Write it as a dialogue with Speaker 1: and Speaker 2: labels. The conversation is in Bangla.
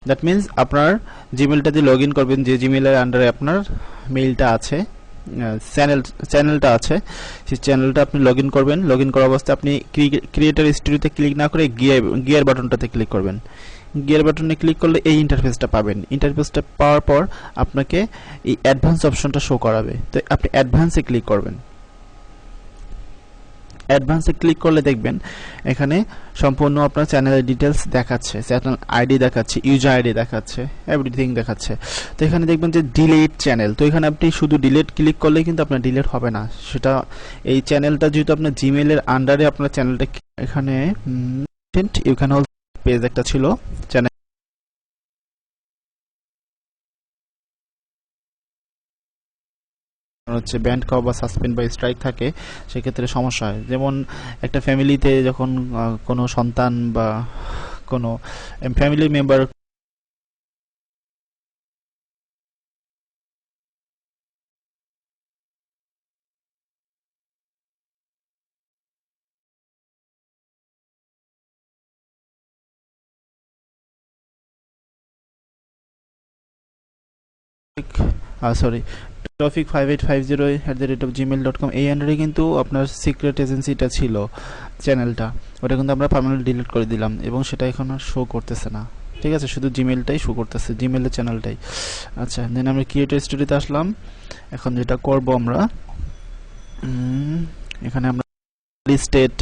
Speaker 1: দ্যাট মিন্স আপনার জিমেলটা দিয়ে লগ ইন করবেন, যে জিমেলের আন্ডারে আপনার মেইলটা আছে, চ্যানেলটা আছে, সেই চ্যানেলটা আপনি লগ ইন করবেন। লগ ইন করা অবস্থায় আপনি ক্রিয়েটর স্টুডিওতে ক্লিক না করে গিয়ার বাটনটাতে ক্লিক করবেন। গিয়ার বাটনে ক্লিক করলে এই ইন্টারফেসটা পাবেন। ইন্টারফেসটা পাওয়ার পর আপনাকে এই অ্যাডভান্স অপশনটা শো করাবে, তো আপনি অ্যাডভান্সে ক্লিক করবেন। অ্যাডভান্সে ক্লিক করলে দেখবেন এখানে সম্পূর্ণ আপনার চ্যানেলের ডিটেলস দেখাচ্ছে, চ্যানেল আইডি দেখাচ্ছে, ইউজার আইডি দেখাচ্ছে, এভরিথিং দেখাচ্ছে। তো এখানে দেখবেন যে ডিলিট চ্যানেল, তো এখানে আপনি শুধু ডিলিট ক্লিক করলে কিন্তু আপনার ডিলিট হবে না, সেটা এই চ্যানেলটা যেহেতু আপনার জিমেলের আন্ডারে আপনার চ্যানেলটা, এখানে ইউ ক্যান অলসো পেজ একটা ছিল চ্যানেল হচ্ছে ব্যান্ড খাওয়া বা সাসপেন্ড বা স্ট্রাইক থাকে, সেক্ষেত্রে সমস্যা হয়। যেমন একটা ফ্যামিলিতে যখন কোনো সন্তান বা কোনো ফ্যামিলি মেম্বার সরি topic5850@gmail.com এই আন্ডারে কিন্তু আপনার সিক্রেট এজেন্সিটা ছিল চ্যানেলটা, ওটা কিন্তু আমরা পার্মানেন্ট ডিলিট করে দিলাম এবং সেটা এখন আর শো করতেছে না। ঠিক আছে, শুধু জিমেলটাই শো করতেছে, জিমেলের চ্যানেলটাই। আচ্ছা, দেন আমরা ক্রিয়েটর স্টুডিওতে আসলাম। এখন যেটা করব আমরা, এখানে আমরা লিস্টেড